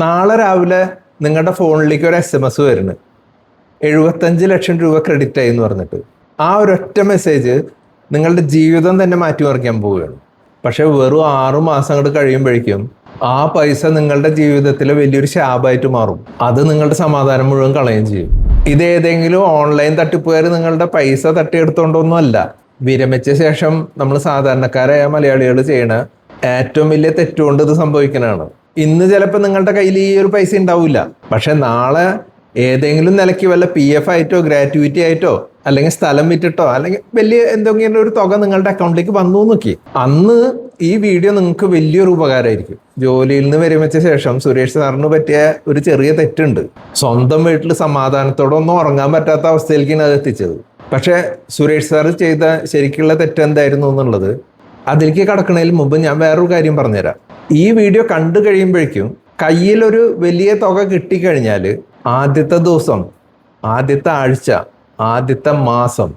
നാളെ രാവിലെ നിങ്ങളുടെ ഫോണിലേക്ക് ഒരു SMS വരുന്നു, 75 ലക്ഷം രൂപ ക്രെഡിറ്റ് ആയി എന്ന് പറഞ്ഞിട്ട്. ആ ഒരൊറ്റ മെസ്സേജ് നിങ്ങളുടെ ജീവിതം തന്നെ മാറ്റിമറിക്കാൻ പോവുകയാണ്. പക്ഷെ വെറും 6 മാസം അങ്ങോട്ട് കഴിയുമ്പോഴേക്കും ആ പൈസ നിങ്ങളുടെ ജീവിതത്തിലെ വലിയൊരു ശാപമായിട്ട് മാറും. അത് നിങ്ങളുടെ സമാധാനം മുഴുവൻ കളയുകയും ചെയ്യും. ഇത് ഏതെങ്കിലും ഓൺലൈൻ തട്ടിപ്പുകാർ നിങ്ങളുടെ പൈസ തട്ടിയെടുത്തോണ്ടൊന്നും അല്ല. വിരമിച്ച ശേഷം നമ്മൾ സാധാരണക്കാരായ മലയാളികൾ ചെയ്യണ ഏറ്റവും വലിയ തെറ്റുകൊണ്ട് ഇത് സംഭവിക്കുന്നതാണ്. ഇന്ന് ചിലപ്പോൾ നിങ്ങളുടെ കയ്യിൽ ഈ ഒരു പൈസ ഉണ്ടാവില്ല, പക്ഷെ നാളെ ഏതെങ്കിലും നിലയ്ക്ക് വല്ല PF ആയിട്ടോ ഗ്രാറ്റുവിറ്റി ആയിട്ടോ അല്ലെങ്കിൽ സ്ഥലം വിറ്റിട്ടോ അല്ലെങ്കിൽ വലിയ എന്തെങ്കിലും ഒരു തുക നിങ്ങളുടെ അക്കൗണ്ടിലേക്ക് വന്നു നോക്കി, അന്ന് ഈ വീഡിയോ നിങ്ങൾക്ക് വലിയൊരു ഉപകാരമായിരിക്കും. ജോലിയിൽ നിന്ന് വിരമിച്ച ശേഷം സുരേഷ് സാറിന് പറ്റിയ ഒരു ചെറിയ തെറ്റുണ്ട്. സ്വന്തം വീട്ടിൽ സമാധാനത്തോടെ ഒന്നും ഉറങ്ങാൻ പറ്റാത്ത അവസ്ഥയിലേക്കാണ് അത് എത്തിച്ചത്. പക്ഷെ സുരേഷ് സാർ ചെയ്ത ശരിക്കുള്ള തെറ്റെന്തായിരുന്നു എന്നുള്ളത് അതിലേക്ക് കടക്കുന്നതിന് മുമ്പ് ഞാൻ വേറൊരു കാര്യം പറഞ്ഞുതരാം. ഈ വീഡിയോ കണ്ടു കഴിയുമ്പോഴേക്കും കയ്യിലൊരു വലിയ തുക കിട്ടിക്കഴിഞ്ഞാൽ ആദ്യത്തെ ദിവസം, ആദ്യത്തെ ആഴ്ച, ആദ്യത്തെ മാസം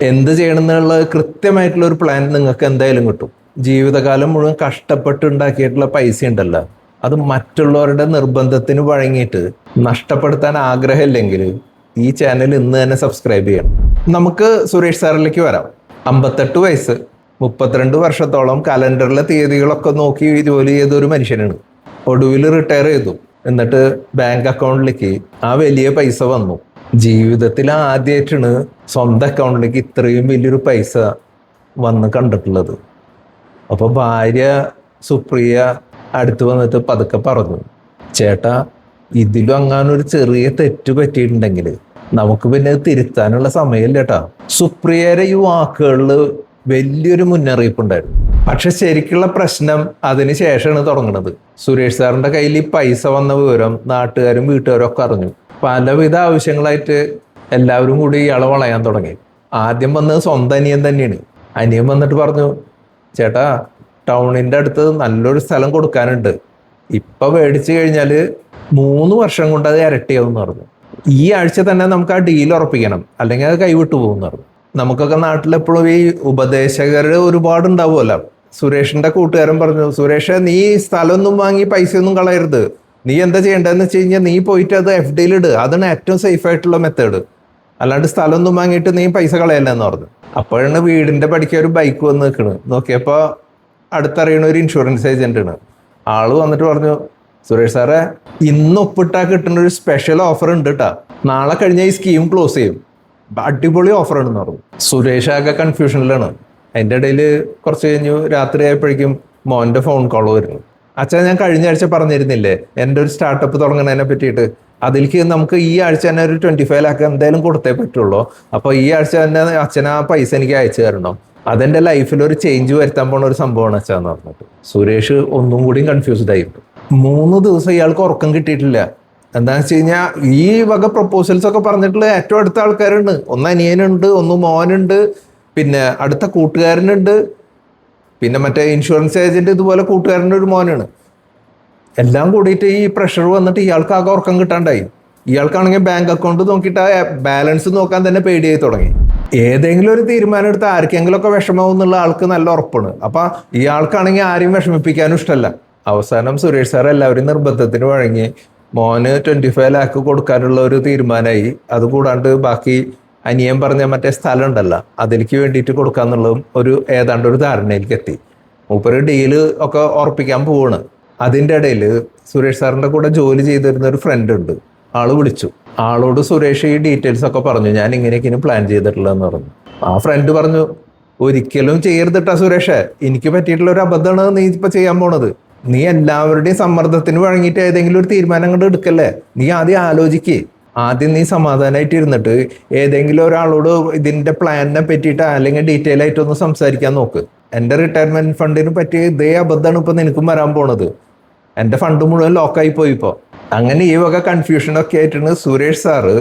എന്ത് ചെയ്യണമെന്നുള്ള കൃത്യമായിട്ടുള്ള ഒരു പ്ലാൻ നിങ്ങൾക്ക് എന്തായാലും കിട്ടും. ജീവിതകാലം മുഴുവൻ കഷ്ടപ്പെട്ടുണ്ടാക്കിയിട്ടുള്ള പൈസ ഉണ്ടല്ലോ, അത് മറ്റുള്ളവരുടെ നിർബന്ധത്തിന് വഴങ്ങിയിട്ട് നഷ്ടപ്പെടുത്താൻ ആഗ്രഹമില്ലെങ്കിൽ ഈ ചാനൽ ഇന്ന് തന്നെ സബ്സ്ക്രൈബ് ചെയ്യണം. നമുക്ക് സുരേഷ് സാറിലേക്ക് വരാം. 58 വയസ്സ്, 32 വർഷത്തോളം കലണ്ടറിലെ തീയതികളൊക്കെ നോക്കി ജോലി ചെയ്ത ഒരു മനുഷ്യനാണ്. ഒടുവിൽ റിട്ടയർ ചെയ്തു. എന്നിട്ട് ബാങ്ക് അക്കൗണ്ടിലേക്ക് ആ വലിയ പൈസ വന്നു. ജീവിതത്തിൽ ആദ്യമായിട്ടാണ് സ്വന്തം അക്കൗണ്ടിലേക്ക് ഇത്രയും വലിയൊരു പൈസ വന്ന് കണ്ടിട്ടുള്ളത്. അപ്പോൾ ഭാര്യ സുപ്രിയ അടുത്ത് വന്നിട്ട് പതുക്കെ പറഞ്ഞു, ചേട്ടാ ഇതിലും അങ്ങാനൊരു ചെറിയ തെറ്റ് പറ്റിയിട്ടുണ്ടെങ്കിൽ നമുക്ക് പിന്നെ തിരുത്താനുള്ള സമയമില്ല ചേട്ടാ. സുപ്രിയയുടെ ഈ വാക്കുകളിൽ വലിയൊരു മുന്നറിയിപ്പ് ഉണ്ടായിരുന്നു. പക്ഷെ ശരിക്കുള്ള പ്രശ്നം അതിന് ശേഷമാണ് തുടങ്ങുന്നത്. സുരേഷ് സാറിന്റെ കയ്യിൽ ഈ പൈസ വന്ന വിവരം നാട്ടുകാരും വീട്ടുകാരും ഒക്കെ അറിഞ്ഞു. പലവിധ ആവശ്യങ്ങളായിട്ട് എല്ലാവരും കൂടി ഇയാളെ വളയാൻ തുടങ്ങി. ആദ്യം വന്നത് സ്വന്തം അനിയൻ തന്നെയാണ്. അനിയൻ വന്നിട്ട് പറഞ്ഞു, ചേട്ടാ ടൗണിന്റെ അടുത്ത് നല്ലൊരു സ്ഥലം കൊടുക്കാനുണ്ട്, ഇപ്പൊ മേടിച്ചു കഴിഞ്ഞാൽ 3 വർഷം കൊണ്ട് അത് ഇരട്ടിയാവും പറഞ്ഞു. ഈ ആഴ്ച തന്നെ നമുക്ക് ആ ഡീൽ ഉറപ്പിക്കണം, അല്ലെങ്കിൽ അത് കൈവിട്ടു പോകും പറഞ്ഞു. നമുക്കൊക്കെ നാട്ടിലെപ്പോഴും ഈ ഉപദേശകർ ഒരുപാട് ഉണ്ടാവുമല്ലോ. സുരേഷിന്റെ കൂട്ടുകാരൻ പറഞ്ഞു, സുരേഷ് നീ സ്ഥലമൊന്നും വാങ്ങി പൈസയൊന്നും കളയരുത്, നീ എന്താ ചെയ്യേണ്ടതെന്ന് വെച്ച് കഴിഞ്ഞാൽ നീ പോയിട്ട് അത് FD ഇട്, അതാണ് ഏറ്റവും സേഫ് ആയിട്ടുള്ള മെത്തേഡ്, അല്ലാണ്ട് സ്ഥലമൊന്നും വാങ്ങിയിട്ട് നീ പൈസ കളയല്ലെന്ന് പറഞ്ഞു. അപ്പോഴാണ് വീടിന്റെ പടിക്ക് ഒരു ബൈക്ക് വന്ന് നിൽക്കണ്. നോക്കിയപ്പോൾ അടുത്തറിയണ ഒരു ഇൻഷുറൻസ് ഏജന്റ് ആണ്. ആള് വന്നിട്ട് പറഞ്ഞു, സുരേഷ് സാറേ ഇന്ന് ഒപ്പിട്ടാ കിട്ടുന്ന ഒരു സ്പെഷ്യൽ ഓഫർ ഉണ്ട് കേട്ടാ, നാളെ കഴിഞ്ഞാൽ ഈ സ്കീം ക്ലോസ് ചെയ്യും, അടിപൊളി ഓഫർ ഉണ്ടെന്ന് പറഞ്ഞു. സുരേഷ് ആകെ കൺഫ്യൂഷനിലാണ്. അതിൻ്റെ ഇടയിൽ കുറച്ച് കഴിഞ്ഞു രാത്രി ആയപ്പോഴേക്കും മോൻ്റെ ഫോൺ കോൾ വരുന്നു. അച്ഛാ ഞാൻ കഴിഞ്ഞ ആഴ്ച പറഞ്ഞിരുന്നില്ലേ എൻ്റെ ഒരു സ്റ്റാർട്ടപ്പ് തുടങ്ങുന്നതിനെ പറ്റിയിട്ട്, അതിലേക്ക് നമുക്ക് ഈ ആഴ്ച തന്നെ ഒരു 25 ലാക്ക് എന്തായാലും കൊടുത്തേ പറ്റുള്ളൂ, അപ്പോൾ ഈ ആഴ്ച തന്നെ അച്ഛൻ ആ പൈസ എനിക്ക് അയച്ചു തരണം, അതെൻ്റെ ലൈഫിൽ ഒരു ചേഞ്ച് വരുത്താൻ പോണ ഒരു സംഭവമാണ് അച്ഛാന്ന് പറഞ്ഞിട്ട്. സുരേഷ് ഒന്നും കൂടിയും കൺഫ്യൂസ്ഡ് ആയിട്ട് 3 ദിവസം ഇയാൾക്ക് ഉറക്കം കിട്ടിയിട്ടില്ല. എന്താണെന്ന് വെച്ച് കഴിഞ്ഞാൽ ഈ വക പ്രപ്പോസൽസ് ഒക്കെ പറഞ്ഞിട്ടുള്ള ഏറ്റവും അടുത്ത ആൾക്കാരുണ്ട്. ഒന്ന് അനിയനുണ്ട്, ഒന്ന് മോനുണ്ട്, പിന്നെ അടുത്ത കൂട്ടുകാരനുണ്ട്, പിന്നെ മറ്റേ ഇൻഷുറൻസ് ഏജന്റ് ഇതുപോലെ കൂട്ടുകാരൻ്റെ ഒരു മോനാണ്. എല്ലാം കൂടിയിട്ട് ഈ പ്രഷർ വന്നിട്ട് ഇയാൾക്ക് ആകെ ഉറക്കം കിട്ടാണ്ടായി. ഇയാൾക്കാണെങ്കിൽ ബാങ്ക് അക്കൗണ്ട് നോക്കിയിട്ട് ആ ബാലൻസ് നോക്കാൻ തന്നെ പേടിയായി തുടങ്ങി. ഏതെങ്കിലും ഒരു തീരുമാനം എടുത്ത് ആർക്കെങ്കിലും ഒക്കെ വിഷമാവും എന്നുള്ള ആൾക്ക് നല്ല ഉറപ്പാണ്. അപ്പം ഇയാൾക്കാണെങ്കിൽ ആരെയും വിഷമിപ്പിക്കാനും ഇഷ്ടമല്ല. അവസാനം സുരേഷ് സാർ എല്ലാവരും നിർബന്ധത്തിന് വഴങ്ങി മോന് 25 ലാക്ക് കൊടുക്കാനുള്ള ഒരു തീരുമാനമായി. അതുകൂടാണ്ട് ബാക്കി അനിയൻ പറഞ്ഞ മറ്റേ സ്ഥലം ഉണ്ടല്ലോ അതിലേക്ക് വേണ്ടിയിട്ട് കൊടുക്കാന്നുള്ളതും ഒരു ഏതാണ്ട് ഒരു ധാരണയിലേക്ക് എത്തി. മൂപ്പര് ഡീല് ഒക്കെ ഉറപ്പിക്കാൻ പോവാണ്. അതിൻ്റെ ഇടയിൽ സുരേഷ് സാറിൻ്റെ കൂടെ ജോലി ചെയ്തിരുന്ന ഒരു ഫ്രണ്ട് ഉണ്ട്, ആള് വിളിച്ചു. ആളോട് സുരേഷ് ഈ ഡീറ്റെയിൽസ് ഒക്കെ പറഞ്ഞു, ഞാൻ ഇങ്ങനെയൊക്കെയാണ് പ്ലാൻ ചെയ്തിട്ടുള്ളതെന്ന് പറഞ്ഞു. ആ ഫ്രണ്ട് പറഞ്ഞു, ഒരിക്കലും ചെയ്യരുതിട്ടാ സുരേഷ്, എനിക്ക് പറ്റിയിട്ടുള്ള ഒരു അബദ്ധമാണ് നീ ഇപ്പൊ ചെയ്യാൻ പോണത്. നീ എല്ലാവരുടെയും സമ്മർദ്ദത്തിന് വഴങ്ങിയിട്ട് ഏതെങ്കിലും ഒരു തീരുമാനം കൊണ്ട് എടുക്കല്ലേ, നീ ആദ്യം ആലോചിക്ക്. ആദ്യം നീ സമാധാനമായിട്ട് ഇരുന്നിട്ട് ഏതെങ്കിലും ഒരാളോട് ഇതിന്റെ പ്ലാനിനെ പറ്റിയിട്ട് അല്ലെങ്കിൽ ഡീറ്റെയിൽ ആയിട്ടൊന്ന് സംസാരിക്കാൻ നോക്ക്. എൻ്റെ റിട്ടയർമെന്റ് ഫണ്ടിന് പറ്റിയ ഇതേ അബദ്ധമാണ് ഇപ്പൊ നിനക്കും വരാൻ പോണത്. എൻ്റെ ഫണ്ട് മുഴുവൻ ലോക്കായി പോയി ഇപ്പോൾ. അങ്ങനെ ഈ വക കൺഫ്യൂഷനൊക്കെ ആയിട്ടാണ് സുരേഷ് സാറ്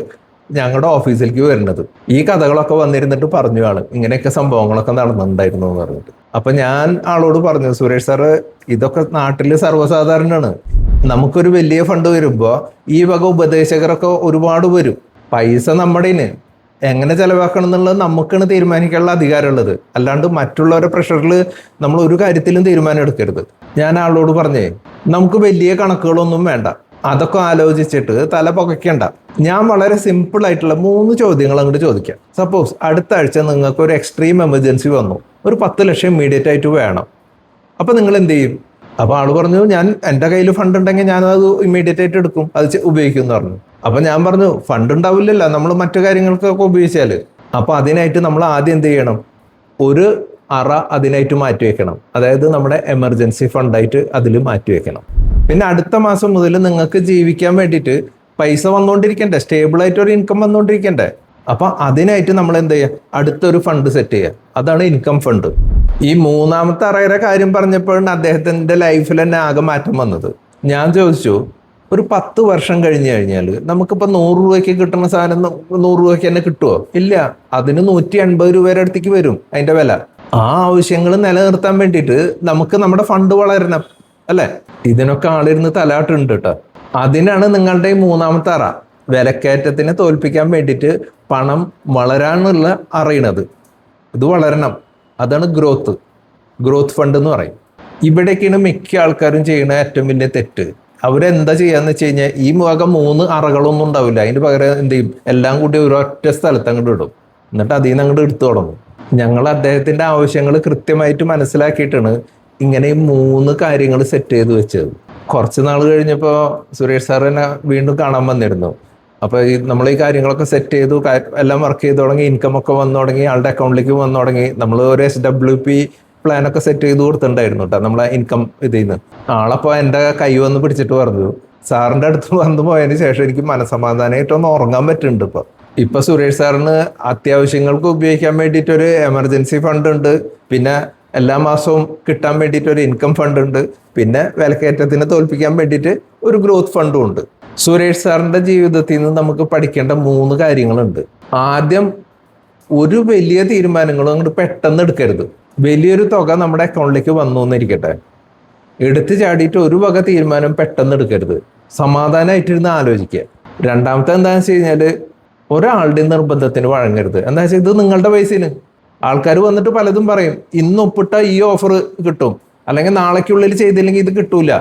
ഞങ്ങളുടെ ഓഫീസിലേക്ക് വരുന്നത്. ഈ കഥകളൊക്കെ വന്നിരുന്നിട്ട് പറഞ്ഞു ആള് ഇങ്ങനെയൊക്കെ സംഭവങ്ങളൊക്കെ നടന്നിട്ടുണ്ടായിരുന്നു എന്ന് പറഞ്ഞിട്ട്. അപ്പൊ ഞാൻ ആളോട് പറഞ്ഞു, സുരേഷ് സാറ് ഇതൊക്കെ നാട്ടില് സർവ്വസാധാരണമാണ്. നമുക്കൊരു വലിയ ഫണ്ട് വരുമ്പോൾ ഈ വക ഉപദേശകരൊക്കെ ഒരുപാട് വരും. പൈസ നമ്മുടെ എങ്ങനെ ചെലവാക്കണം എന്നുള്ളത് നമുക്കാണ് തീരുമാനിക്കാനുള്ള അധികാരമുള്ളത്, അല്ലാണ്ട് മറ്റുള്ളവരുടെ പ്രഷറിൽ നമ്മൾ ഒരു കാര്യത്തിലും തീരുമാനം എടുക്കരുത്. ഞാൻ ആളോട് പറഞ്ഞേ, നമുക്ക് വലിയ കണക്കുകളൊന്നും വേണ്ട, അതൊക്കെ ആലോചിച്ചിട്ട് തല പുകയ്ക്കണ്ട. ഞാൻ വളരെ സിമ്പിൾ ആയിട്ടുള്ള 3 ചോദ്യങ്ങൾ അങ്ങോട്ട് ചോദിക്കാം. സപ്പോസ് അടുത്ത ആഴ്ച നിങ്ങൾക്ക് ഒരു എക്സ്ട്രീം എമർജൻസി വന്നു, ഒരു 10 ലക്ഷം ഇമ്മീഡിയറ്റ് ആയിട്ട് വേണം. അപ്പൊ നിങ്ങൾ എന്ത് ചെയ്യും? അപ്പൊ ആള് പറഞ്ഞു, ഞാൻ എൻ്റെ കയ്യിൽ ഫണ്ട് ഉണ്ടെങ്കിൽ ഞാനത് ഇമ്മീഡിയറ്റ് ആയിട്ട് എടുക്കും, അത് ഉപയോഗിക്കും എന്ന് പറഞ്ഞു. അപ്പൊ ഞാൻ പറഞ്ഞു, ഫണ്ട് ഉണ്ടാവില്ലല്ലോ നമ്മൾ മറ്റു കാര്യങ്ങൾക്കൊക്കെ ഉപയോഗിച്ചാല്. അപ്പൊ അതിനായിട്ട് നമ്മൾ ആദ്യം എന്ത് ചെയ്യണം? ഒരു അറ അതിനായിട്ട് മാറ്റി വെക്കണം. അതായത് നമ്മുടെ എമർജൻസി ഫണ്ടായിട്ട് അതിൽ മാറ്റി വെക്കണം. പിന്നെ അടുത്ത മാസം മുതൽ നിങ്ങൾക്ക് ജീവിക്കാൻ വേണ്ടിയിട്ട് പൈസ വന്നുകൊണ്ടിരിക്കണ്ടേ, സ്റ്റേബിൾ ആയിട്ട് ഒരു ഇൻകം വന്നുകൊണ്ടിരിക്കണ്ടേ. അപ്പൊ അതിനായിട്ട് നമ്മൾ എന്ത് ചെയ്യുക? അടുത്തൊരു ഫണ്ട് സെറ്റ് ചെയ്യുക. അതാണ് ഇൻകം ഫണ്ട്. ഈ 3ാമത്തെ അറയുടെ കാര്യം പറഞ്ഞപ്പോഴാണ് അദ്ദേഹത്തിന്റെ ലൈഫിൽ തന്നെ ആകെ മാറ്റം വന്നത്. ഞാൻ ചോദിച്ചു, ഒരു 10 വർഷം കഴിഞ്ഞു കഴിഞ്ഞാൽ നമുക്കിപ്പോൾ 100 രൂപയ്ക്ക് കിട്ടുന്ന സാധനം 100 രൂപയ്ക്ക് തന്നെ കിട്ടുമോ? ഇല്ല, അതിന് 180 രൂപയുടെ അടുത്തേക്ക് വരും അതിന്റെ വില. ആ ആവശ്യങ്ങൾ നിലനിർത്താൻ വേണ്ടിയിട്ട് നമുക്ക് നമ്മുടെ ഫണ്ട് വളരണം, അല്ലെ? ഇതിനൊക്കെ ആളിരുന്ന് തലാട്ടുണ്ട് കേട്ടോ. അതിനാണ് നിങ്ങളുടെ ഈ 3ാമത്തെ അറ, വിലക്കയറ്റത്തിനെ തോൽപ്പിക്കാൻ വേണ്ടിയിട്ട് പണം വളരാനുള്ള അറിയണത്. ഇത് വളരണം, അതാണ് ഗ്രോത്ത് ഫണ്ട് എന്ന് പറയും. ഇവിടേക്കാണ് മിക്ക ആൾക്കാരും ചെയ്യുന്ന ഏറ്റവും വലിയ തെറ്റ്. അവരെന്താ ചെയ്യാന്ന് വെച്ച് കഴിഞ്ഞാൽ, ഈ വക 3 അറകളൊന്നും ഉണ്ടാവില്ല. അതിന് പകരം എന്ത് ചെയ്യും? എല്ലാം കൂടി ഒരൊറ്റ സ്ഥലത്ത് അങ്ങോട്ട് ഇടും, എന്നിട്ട് അതിൽ നിന്ന് അങ്ങോട്ട് എടുത്തു തുടങ്ങും. ഞങ്ങൾ അദ്ദേഹത്തിന്റെ ആവശ്യങ്ങൾ കൃത്യമായിട്ട് മനസ്സിലാക്കിയിട്ടാണ് ഇങ്ങനെ 3 കാര്യങ്ങൾ സെറ്റ് ചെയ്ത് വെച്ചത്. കുറച്ച് നാൾ കഴിഞ്ഞപ്പോൾ സുരേഷ് സാർ എന്നെ വീണ്ടും കാണാൻ വന്നിരുന്നു. അപ്പൊ നമ്മൾ ഈ കാര്യങ്ങളൊക്കെ സെറ്റ് ചെയ്തു, എല്ലാം വർക്ക് ചെയ്ത് തുടങ്ങി, ഇൻകം ഒക്കെ വന്നു തുടങ്ങി, ആളുടെ അക്കൗണ്ടിലേക്ക് വന്നു തുടങ്ങി. നമ്മൾ ഒരു SWP പ്ലാനൊക്കെ സെറ്റ് ചെയ്ത് കൊടുത്തിട്ടുണ്ടായിരുന്നു കേട്ടോ, നമ്മളെ ഇൻകം ഇതിൽ നിന്ന്. ആളപ്പോ എൻ്റെ കൈ വന്ന് പിടിച്ചിട്ട് പറഞ്ഞു, സാറിന്റെ അടുത്ത് വന്നു പോയതിന് ശേഷം എനിക്ക് മനസ്സമാധാനമായിട്ടൊന്ന് ഉറങ്ങാൻ പറ്റുന്നുണ്ട്. ഇപ്പൊ സുരേഷ് സാറിന് അത്യാവശ്യങ്ങൾക്ക് ഉപയോഗിക്കാൻ വേണ്ടിയിട്ട് ഒരു എമർജൻസി ഫണ്ട് ഉണ്ട്, പിന്നെ എല്ലാ മാസവും കിട്ടാൻ വേണ്ടിയിട്ട് ഒരു ഇൻകം ഫണ്ട് ഉണ്ട്, പിന്നെ വിലക്കയറ്റത്തിനെ തോൽപ്പിക്കാൻ വേണ്ടിയിട്ട് ഒരു ഗ്രോത്ത് ഫണ്ടും ഉണ്ട്. സുരേഷ് സാറിന്റെ ജീവിതത്തിൽ നിന്ന് നമുക്ക് പഠിക്കേണ്ട 3 കാര്യങ്ങളുണ്ട്. ആദ്യം, ഒരു വലിയ തീരുമാനങ്ങളും അങ്ങോട്ട് പെട്ടെന്ന് എടുക്കരുത്. വലിയൊരു തുക നമ്മുടെ അക്കൗണ്ടിലേക്ക് വന്നു എന്നിരിക്കട്ടെ, എടുത്തു ചാടിയിട്ട് ഒരു വക തീരുമാനം പെട്ടെന്ന് എടുക്കരുത്. സമാധാനമായിട്ടിരുന്ന് ആലോചിക്കുക. രണ്ടാമത്തെ എന്താണെന്ന് വെച്ച് കഴിഞ്ഞാൽ, ഒരാളുടെ നിർബന്ധത്തിന് വഴങ്ങരുത്. എന്താ വെച്ചാൽ ഇത് നിങ്ങളുടെ പൈസന്. ആൾക്കാർ വന്നിട്ട് പലതും പറയും, ഇന്ന് ഒപ്പിട്ട ഈ ഓഫർ കിട്ടും, അല്ലെങ്കിൽ നാളേക്കുള്ളിൽ ചെയ്തില്ലെങ്കിൽ ഇത് കിട്ടൂല,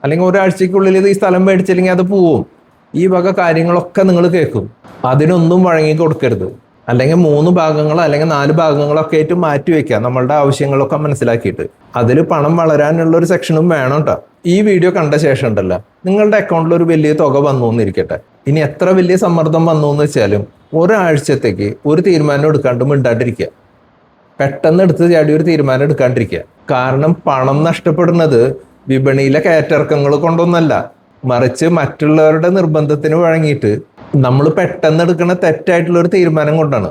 അല്ലെങ്കിൽ ഒരാഴ്ചക്കുള്ളിൽ ഇത് ഈ സ്ഥലം മേടിച്ചില്ലെങ്കിൽ അത് പോവും. ഈ വക കാര്യങ്ങളൊക്കെ നിങ്ങൾ കേൾക്കും. അതിനൊന്നും വഴങ്ങി കൊടുക്കരുത്. അല്ലെങ്കിൽ 3 ഭാഗങ്ങളോ അല്ലെങ്കിൽ 4 ഭാഗങ്ങളൊക്കെ ആയിട്ട് മാറ്റി വെക്കുക, നമ്മളുടെ ആവശ്യങ്ങളൊക്കെ മനസ്സിലാക്കിയിട്ട്. അതിൽ പണം വളരാനുള്ള ഒരു സെക്ഷനും വേണം കേട്ടോ. ഈ വീഡിയോ കണ്ട ശേഷം ഉണ്ടല്ലോ, നിങ്ങളുടെ അക്കൗണ്ടിൽ ഒരു വലിയ തുക വന്നു എന്നിരിക്കട്ടെ, ഇനി എത്ര വലിയ സമ്മർദ്ദം വന്നു എന്ന് വെച്ചാലും ഒരാഴ്ചത്തേക്ക് ഒരു തീരുമാനം എടുക്കാണ്ട് മിണ്ടാണ്ടിരിക്കുക. പെട്ടെന്ന് എടുത്ത് ചാടി ഒരു തീരുമാനം എടുക്കാണ്ടിരിക്കുക. കാരണം പണം നഷ്ടപ്പെടുന്നത് വിപണിയിലെ കയറ്റിറക്കങ്ങൾ കൊണ്ടൊന്നല്ല, മറിച്ച് മറ്റുള്ളവരുടെ നിർബന്ധത്തിന് വഴങ്ങിയിട്ട് നമ്മൾ പെട്ടെന്ന് എടുക്കുന്ന തെറ്റായിട്ടുള്ള ഒരു തീരുമാനം കൊണ്ടാണ്.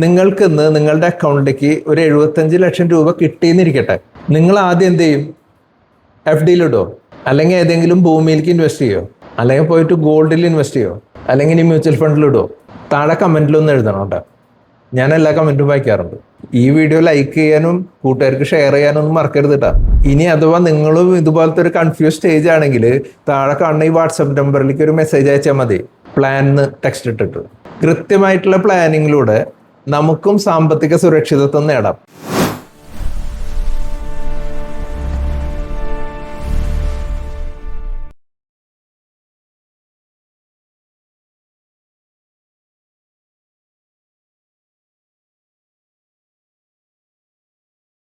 നിങ്ങൾക്ക് ഇന്ന് നിങ്ങളുടെ അക്കൗണ്ടിലേക്ക് ഒരു 75 ലക്ഷം രൂപ കിട്ടിയെന്നിരിക്കട്ടെ, നിങ്ങൾ ആദ്യം എന്ത് ചെയ്യും? FDയിലിടോ, അല്ലെങ്കിൽ ഏതെങ്കിലും ഭൂമിയിലേക്ക് ഇൻവെസ്റ്റ് ചെയ്യോ, അല്ലെങ്കിൽ പോയിട്ട് ഗോൾഡിൽ ഇൻവെസ്റ്റ് ചെയ്യോ, അല്ലെങ്കിൽ ഇനി മ്യൂച്വൽ ഫണ്ടിലിടോ? താഴെ കമന്റിലൊന്നും എഴുതണം കേട്ടോ. ഞാൻ എല്ലാ കമന്റും വായിക്കാറുണ്ട്. ഈ വീഡിയോ ലൈക്ക് ചെയ്യാനും കൂട്ടുകാർക്ക് ഷെയർ ചെയ്യാനൊന്നും മറക്കരുത് കേട്ടോ. ഇനി അഥവാ നിങ്ങളും ഇതുപോലത്തെ ഒരു കൺഫ്യൂസ് സ്റ്റേജ് ആണെങ്കിൽ താഴെ കാണുന്ന ഈ വാട്സപ്പ് നമ്പറിലേക്ക് ഒരു മെസ്സേജ് അയച്ചാൽ മതി, പ്ലാൻ ടെക്സ്റ്റ് ഇട്ടിട്ട്. കൃത്യമായിട്ടുള്ള പ്ലാനിങ്ങിലൂടെ നമുക്കും സാമ്പത്തിക സുരക്ഷിതത്വം നേടാം.